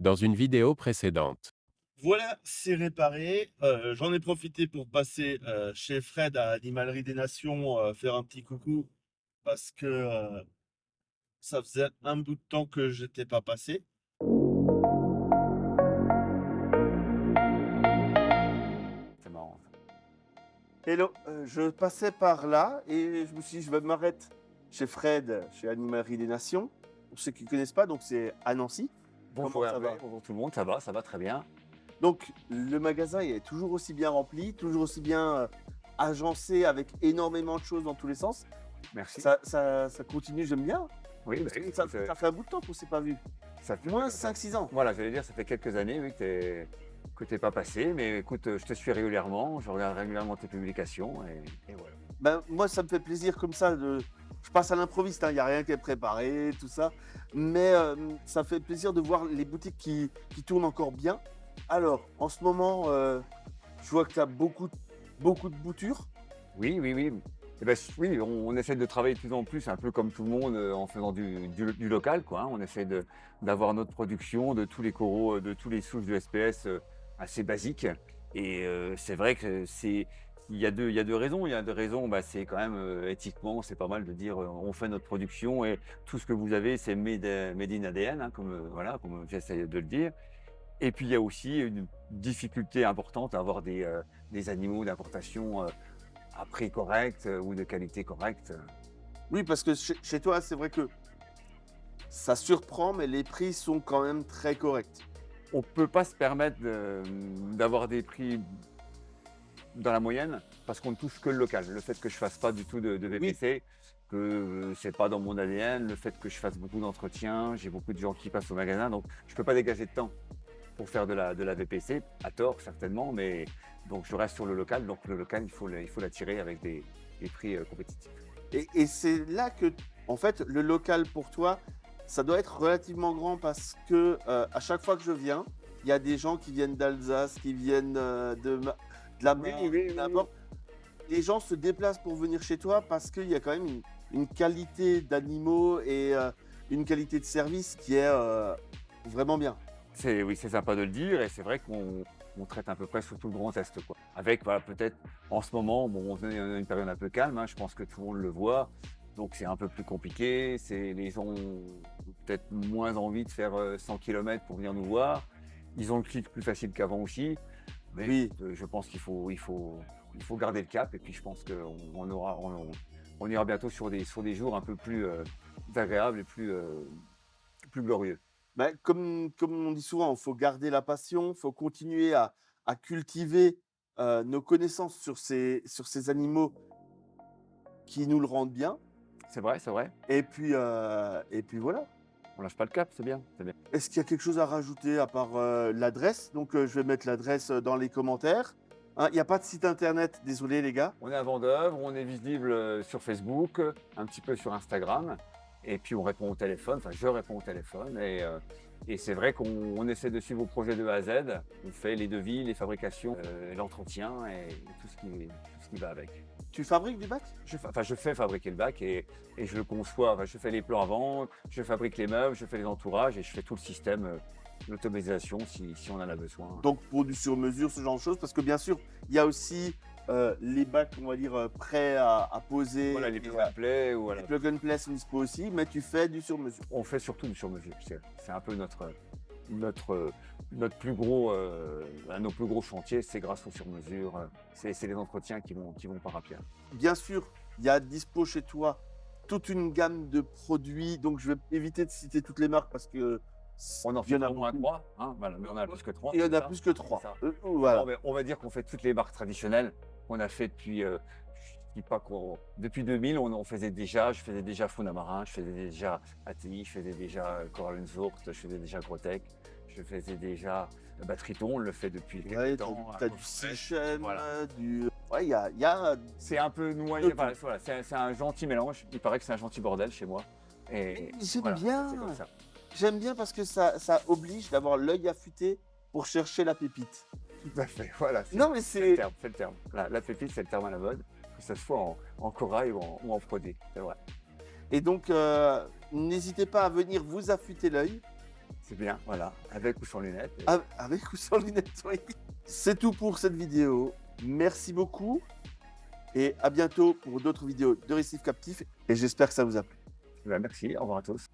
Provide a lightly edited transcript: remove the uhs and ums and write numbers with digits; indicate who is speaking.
Speaker 1: Dans une vidéo précédente.
Speaker 2: Voilà, c'est réparé. J'en ai profité pour passer, chez Fred à Animalerie des Nations, faire un petit coucou parce que, ça faisait un bout de temps que j'étais pas passé.
Speaker 3: C'est marrant ça.
Speaker 2: Hello, je passais par là et je me suis dit: «Je vais m'arrêter chez Fred, chez Animalerie des Nations». Pour ceux qui ne connaissent pas, donc c'est à Nancy.
Speaker 3: Bonjour
Speaker 2: Comment ça
Speaker 3: Hervé,
Speaker 2: va?
Speaker 3: bonjour tout le monde, ça va très bien.
Speaker 2: Donc le magasin il est toujours aussi bien rempli, toujours aussi bien, agencé avec énormément de choses dans tous les sens.
Speaker 3: Merci.
Speaker 2: Ça continue, j'aime bien.
Speaker 3: Oui, bah
Speaker 2: Parce
Speaker 3: oui,
Speaker 2: que
Speaker 3: écoute,
Speaker 2: ça fait un bout de temps qu'on s'est pas vu.
Speaker 3: ça fait
Speaker 2: Moins 5-6 ans.
Speaker 3: voilà, j'allais dire, ça fait quelques années, oui, que t'es pas passé, mais écoute, je te suis régulièrement, je regarde régulièrement tes publications et voilà.
Speaker 2: Ben, moi, ça me fait plaisir comme ça de je passe à l'improviste, hein, il y a rien qui est préparé, tout ça. Mais, ça fait plaisir de voir les boutiques qui tournent encore bien. Alors, en ce moment, je vois que tu as beaucoup de boutures.
Speaker 3: Oui, oui, oui. Et ben, oui, on essaie de travailler de plus en plus, un peu comme tout le monde, en faisant du local, quoi, hein. On essaie d'avoir notre production de tous les coraux, de tous les souches de SPS, assez basiques. Et c'est vrai que il y a 2 raisons. Il y a 2 raisons, bah, c'est quand même, éthiquement, c'est pas mal de dire, on fait notre production et tout ce que vous avez, c'est made in ADN, hein, comme, voilà, comme j'essaie de le dire. Et puis il y a aussi une difficulté importante à avoir des animaux d'importation, à prix correct, ou de qualité correcte.
Speaker 2: Oui, parce que chez toi, c'est vrai que ça surprend, mais les prix sont quand même très corrects.
Speaker 3: On peut pas se permettre d'avoir des prix dans la moyenne parce qu'on ne touche que le local. Le fait que je fasse pas du tout de
Speaker 2: Oui,
Speaker 3: VPC, que, c'est pas dans mon ADN, le fait que je fasse beaucoup d'entretiens, j'ai beaucoup de gens qui passent au magasin, donc je peux pas dégager de temps pour faire de la VPC, à tort certainement, mais donc je reste sur le local. Donc le local, il faut l'attirer avec des prix, compétitifs.
Speaker 2: et c'est là que, en fait, le local pour toi, ça doit être relativement grand parce que, à chaque fois que je viens, il y a des gens qui viennent d'Alsace, qui viennent, de la
Speaker 3: Oui,
Speaker 2: Marne,
Speaker 3: oui, oui, oui.
Speaker 2: n'importe. Les gens se déplacent pour venir chez toi parce qu'il y a quand même une qualité d'animaux et une qualité de service qui est, vraiment bien.
Speaker 3: C'est oui, c'est sympa de le dire et c'est vrai qu'on traite à peu près sur tout le Grand Est, quoi. Avec, voilà, peut-être en ce moment, bon, on est une période un peu calme, hein, je pense que tout le monde le voit, donc c'est un peu plus compliqué. C'est les gens ont peut-être moins envie de faire, 100 kilomètres pour venir nous voir. Ils ont le clic plus facile qu'avant aussi, mais
Speaker 2: Oui,
Speaker 3: écoute, je pense il faut garder le cap et puis je pense qu'on on ira bientôt sur des jours un peu plus, agréables et plus glorieux.
Speaker 2: bah, comme on dit souvent, il faut garder la passion, il faut continuer à cultiver, nos connaissances sur ces animaux qui nous le rendent bien
Speaker 3: C'est vrai, c'est vrai.
Speaker 2: et puis voilà.
Speaker 3: On lâche pas le cap, c'est bien, c'est bien.
Speaker 2: Est-ce qu'il y a quelque chose à rajouter à part, l'adresse? Donc, je vais mettre l'adresse, dans les commentaires. Hein, il y a pas de site internet, désolé les gars.
Speaker 3: On est à Vendôme, on est visible, sur Facebook, un petit peu sur Instagram et puis on répond au téléphone, enfin je réponds au téléphone et c'est vrai qu'on essaie de suivre vos projets de A à Z. On fait les devis, les fabrications, l'entretien et tout ce qui va avec.
Speaker 2: Tu fabriques du bac?
Speaker 3: Je fais fabriquer le bac et je le conçois, enfin je fais les plans avant, je fabrique les meubles, je fais les entourages et je fais tout le système, l'automatisation si on en a besoin.
Speaker 2: Donc pour du sur-mesure, ce genre de choses? Parce que bien sûr, il y a aussi, les bacs, on va dire, prêts à poser
Speaker 3: Voilà les
Speaker 2: et
Speaker 3: plug and play ou
Speaker 2: les
Speaker 3: voilà.
Speaker 2: plug and play sont dispo aussi, mais tu fais du sur-mesure.
Speaker 3: On fait surtout du sur-mesure. C'est un peu notre, notre plus gros, un de nos plus gros chantiers, c'est grâce au sur-mesure. C'est les entretiens qui vont par à pierre.
Speaker 2: Bien sûr, il y a dispo chez toi toute une gamme de produits, donc je vais éviter de citer toutes les marques parce que
Speaker 3: On en
Speaker 2: il y en
Speaker 3: fait
Speaker 2: a
Speaker 3: au moins
Speaker 2: beaucoup.
Speaker 3: 3, hein, voilà, mais on en a plus que 3,
Speaker 2: Il y en
Speaker 3: c'est
Speaker 2: a
Speaker 3: ça?
Speaker 2: plus que
Speaker 3: C'est
Speaker 2: 3.
Speaker 3: ça. Non,
Speaker 2: Voilà.
Speaker 3: mais on va dire qu'on fait toutes les marques traditionnelles qu'on a fait depuis, je dis pas qu'on depuis 2000, on faisait déjà, je faisais déjà Fauna Marin, je faisais déjà ATI, je faisais déjà Koralensurt, je faisais déjà Grotech, je faisais déjà, Triton, on le fait depuis
Speaker 2: Ouais,
Speaker 3: quelque temps.
Speaker 2: tu as du Seychelles,
Speaker 3: Voilà.
Speaker 2: du ouais, il y a
Speaker 3: C'est un peu
Speaker 2: de
Speaker 3: noyé,
Speaker 2: tout.
Speaker 3: voilà, c'est un gentil mélange. Il paraît que c'est un gentil bordel chez moi et
Speaker 2: J'aime
Speaker 3: voilà, c'est comme
Speaker 2: bien!
Speaker 3: ça.
Speaker 2: J'aime bien parce que ça oblige d'avoir l'œil affûté pour chercher la pépite.
Speaker 3: Tout à fait, voilà,
Speaker 2: Non, mais
Speaker 3: c'est le
Speaker 2: c'est
Speaker 3: terme, c'est le terme. La pépite, c'est le terme à la mode, que ça soit en corail ou en produit, c'est vrai.
Speaker 2: et donc n'hésitez pas à venir vous affûter l'œil
Speaker 3: C'est bien, voilà, avec ou sans lunettes.
Speaker 2: Avec ou sans lunettes, oui. C'est tout pour cette vidéo. Merci beaucoup et à bientôt pour d'autres vidéos de récifs captifs et j'espère que ça vous a plu.
Speaker 3: Merci, au revoir à tous.